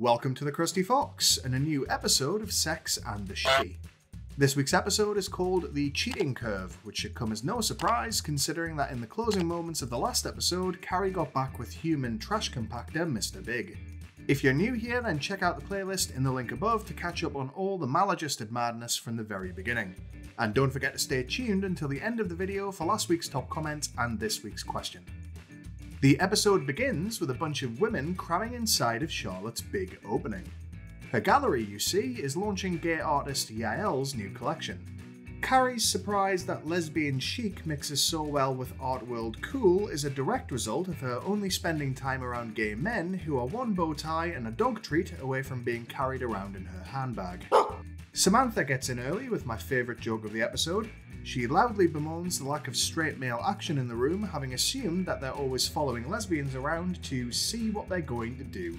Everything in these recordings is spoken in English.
Welcome to the Krusty Fox and a new episode of Sex and the Shitty. This week's episode is called The Cheating Curve, which should come as no surprise considering that in the closing moments of the last episode, Carrie got back with human trash compactor Mr. Big. If you're new here, then check out the playlist in the link above to catch up on all the maladjusted madness from the very beginning. And don't forget to stay tuned until the end of the video for last week's top comments and this week's question. The episode begins with a bunch of women cramming inside of Charlotte's big opening. Her gallery, you see, is launching gay artist Yael's new collection. Carrie's surprise that lesbian chic mixes so well with art world cool is a direct result of her only spending time around gay men who are one bow tie and a dog treat away from being carried around in her handbag. Samantha gets in early with my favourite joke of the episode. She loudly bemoans the lack of straight male action in the room, having assumed that they're always following lesbians around to see what they're going to do.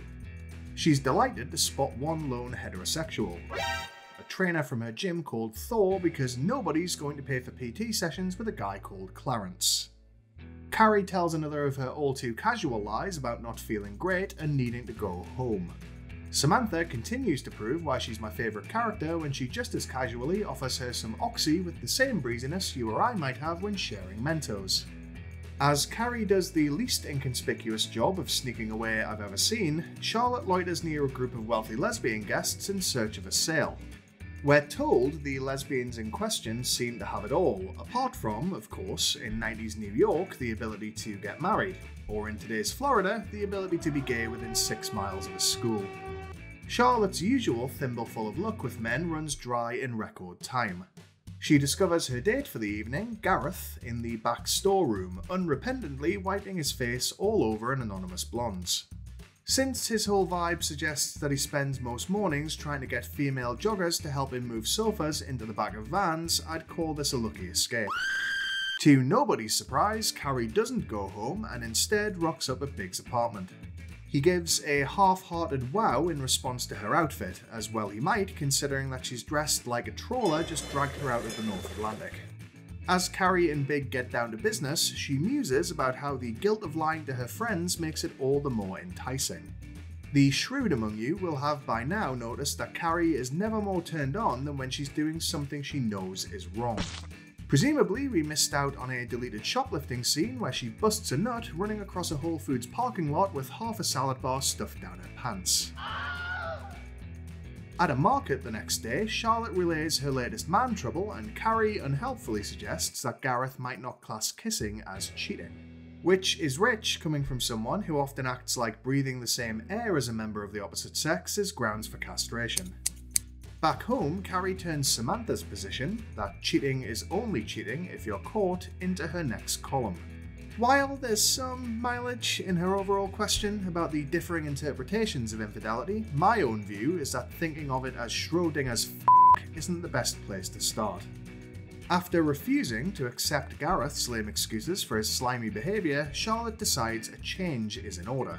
She's delighted to spot one lone heterosexual, a trainer from her gym called Thor, because nobody's going to pay for PT sessions with a guy called Clarence. Carrie tells another of her all too casual lies about not feeling great and needing to go home. Samantha continues to prove why she's my favourite character when she just as casually offers her some oxy with the same breeziness you or I might have when sharing Mentos. As Carrie does the least inconspicuous job of sneaking away I've ever seen, Charlotte loiters near a group of wealthy lesbian guests in search of a sale. We're told the lesbians in question seem to have it all, apart from, of course, in 90s New York, the ability to get married, or in today's Florida, the ability to be gay within 6 miles of a school. Charlotte's usual thimbleful of luck with men runs dry in record time. She discovers her date for the evening, Gareth, in the back storeroom, unrepentantly wiping his face all over an anonymous blonde's. Since his whole vibe suggests that he spends most mornings trying to get female joggers to help him move sofas into the back of vans, I'd call this a lucky escape. To nobody's surprise, Carrie doesn't go home and instead rocks up at Big's apartment. He gives a half-hearted wow in response to her outfit, as well he might considering that she's dressed like a trawler just dragged her out of the North Atlantic. As Carrie and Big get down to business, she muses about how the guilt of lying to her friends makes it all the more enticing. The shrewd among you will have by now noticed that Carrie is never more turned on than when she's doing something she knows is wrong. Presumably, we missed out on a deleted shoplifting scene where she busts a nut running across a Whole Foods parking lot with half a salad bar stuffed down her pants. At a market the next day, Charlotte relays her latest man trouble and Carrie unhelpfully suggests that Gareth might not class kissing as cheating. Which is rich coming from someone who often acts like breathing the same air as a member of the opposite sex is grounds for castration. Back home, Carrie turns Samantha's position, that cheating is only cheating if you're caught, into her next column. While there's some mileage in her overall question about the differing interpretations of infidelity, my own view is that thinking of it as Schrodinger's isn't the best place to start. After refusing to accept Gareth's lame excuses for his slimy behaviour, Charlotte decides a change is in order.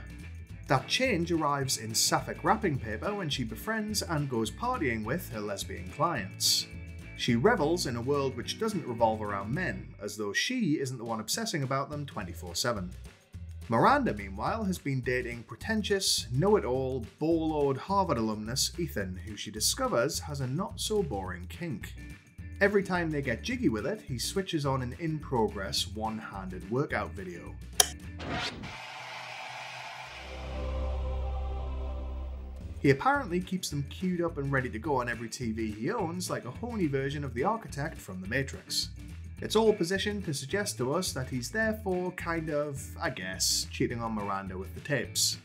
That change arrives in sapphic wrapping paper when she befriends and goes partying with her lesbian clients. She revels in a world which doesn't revolve around men, as though she isn't the one obsessing about them 24/7. Miranda, meanwhile, has been dating pretentious, know-it-all, ball-lord Harvard alumnus Ethan, who she discovers has a not-so-boring kink. Every time they get jiggy with it, he switches on an in-progress one-handed workout video. He apparently keeps them queued up and ready to go on every TV he owns, like a horny version of the architect from The Matrix. It's all positioned to suggest to us that he's therefore kind of, I guess, cheating on Miranda with the tapes.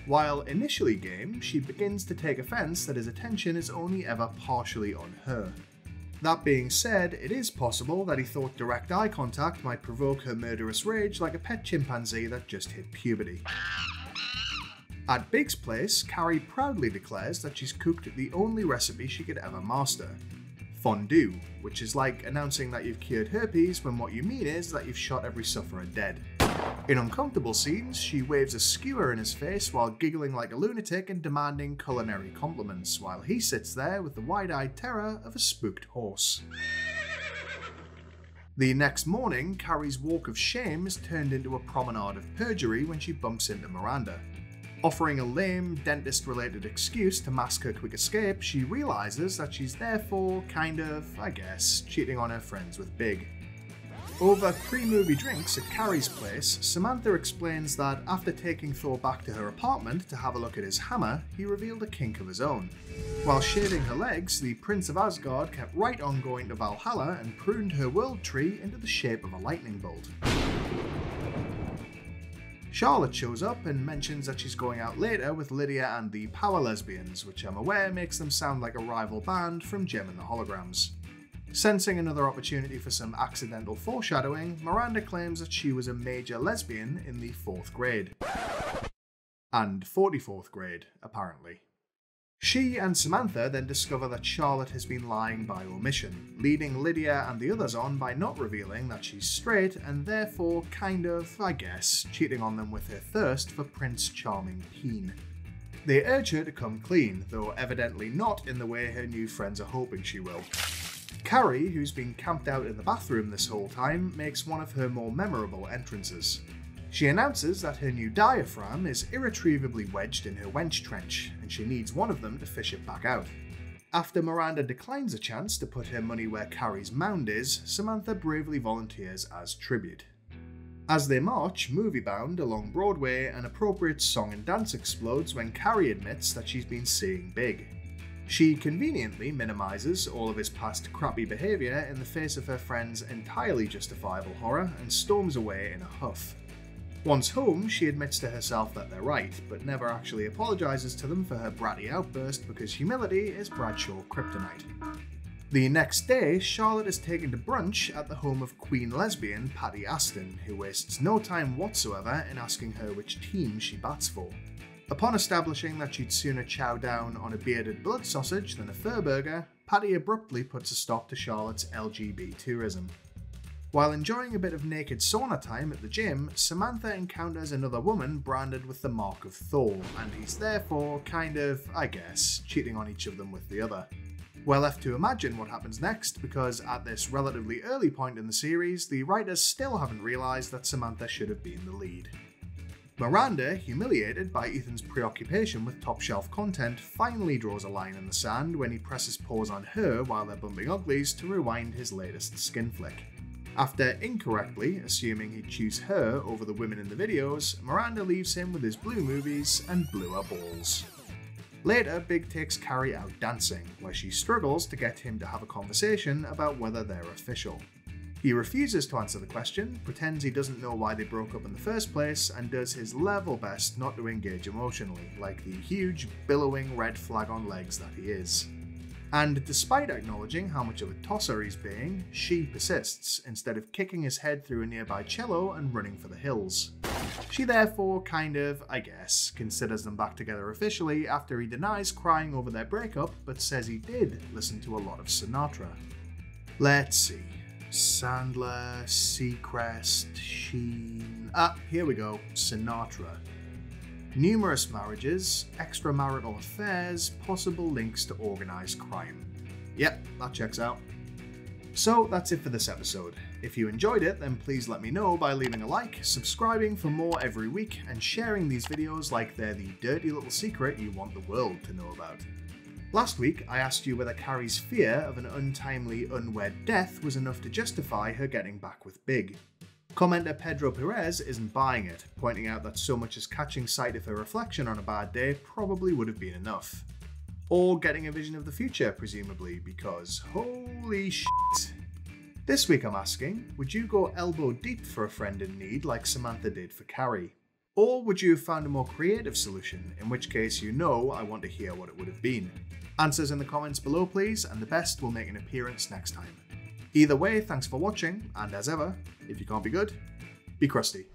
While initially game, she begins to take offence that his attention is only ever partially on her. That being said, it is possible that he thought direct eye contact might provoke her murderous rage like a pet chimpanzee that just hit puberty. At Big's place, Carrie proudly declares that she's cooked the only recipe she could ever master: fondue, which is like announcing that you've cured herpes when what you mean is that you've shot every sufferer dead. In uncomfortable scenes, she waves a skewer in his face while giggling like a lunatic and demanding culinary compliments, while he sits there with the wide-eyed terror of a spooked horse. The next morning, Carrie's walk of shame is turned into a promenade of perjury when she bumps into Miranda. Offering a lame, dentist-related excuse to mask her quick escape, she realises that she's therefore kind of, I guess, cheating on her friends with Big. Over pre-movie drinks at Carrie's place, Samantha explains that after taking Thor back to her apartment to have a look at his hammer, he revealed a kink of his own. While shaving her legs, the Prince of Asgard kept right on going to Valhalla and pruned her world tree into the shape of a lightning bolt. Charlotte shows up and mentions that she's going out later with Lydia and the Power Lesbians, which I'm aware makes them sound like a rival band from Jem and the Holograms. Sensing another opportunity for some accidental foreshadowing, Miranda claims that she was a major lesbian in the 4th grade. And 44th grade, apparently. She and Samantha then discover that Charlotte has been lying by omission, leading Lydia and the others on by not revealing that she's straight and therefore kind of, I guess, cheating on them with her thirst for Prince Charming Peen. They urge her to come clean, though evidently not in the way her new friends are hoping she will. Carrie, who's been camped out in the bathroom this whole time, makes one of her more memorable entrances. She announces that her new diaphragm is irretrievably wedged in her wench trench, and she needs one of them to fish it back out. After Miranda declines a chance to put her money where Carrie's mound is, Samantha bravely volunteers as tribute. As they march, movie-bound, along Broadway, an appropriate song and dance explodes when Carrie admits that she's been seeing Big. She conveniently minimises all of his past crappy behaviour in the face of her friend's entirely justifiable horror and storms away in a huff. Once home, she admits to herself that they're right, but never actually apologises to them for her bratty outburst because humility is Bradshaw kryptonite. The next day, Charlotte is taken to brunch at the home of Queen lesbian Patty Aston, who wastes no time whatsoever in asking her which team she bats for. Upon establishing that she'd sooner chow down on a bearded blood sausage than a fur burger, Patty abruptly puts a stop to Charlotte's LGBT tourism. While enjoying a bit of naked sauna time at the gym, Samantha encounters another woman branded with the mark of Thor, and he's therefore kind of, I guess, cheating on each of them with the other. We're left to imagine what happens next, because at this relatively early point in the series, the writers still haven't realised that Samantha should have been the lead. Miranda, humiliated by Ethan's preoccupation with top-shelf content, finally draws a line in the sand when he presses pause on her while they're bumping uglies to rewind his latest skin flick. After incorrectly assuming he'd choose her over the women in the videos, Miranda leaves him with his blue movies and bluer balls. Later, Big takes Carrie out dancing, where she struggles to get him to have a conversation about whether they're official. He refuses to answer the question, pretends he doesn't know why they broke up in the first place, and does his level best not to engage emotionally, like the huge, billowing red flag on legs that he is. And despite acknowledging how much of a tosser he's being, she persists, instead of kicking his head through a nearby cello and running for the hills. She therefore kind of, I guess, considers them back together officially after he denies crying over their breakup, but says he did listen to a lot of Sinatra. Let's see. Sandler, Seacrest, Sheen... here we go, Sinatra. Numerous marriages, extramarital affairs, possible links to organised crime. Yep, that checks out. So that's it for this episode. If you enjoyed it, then please let me know by leaving a like, subscribing for more every week, and sharing these videos like they're the dirty little secret you want the world to know about. Last week, I asked you whether Carrie's fear of an untimely, unwed death was enough to justify her getting back with Big. Commenter Pedro Perez isn't buying it, pointing out that so much as catching sight of her reflection on a bad day probably would have been enough. Or getting a vision of the future, presumably, because holy shit. This week I'm asking, would you go elbow deep for a friend in need like Samantha did for Carrie? Or would you have found a more creative solution, in which case you know I want to hear what it would have been. Answers in the comments below please, and the best will make an appearance next time. Either way, thanks for watching, and as ever, if you can't be good, be crusty.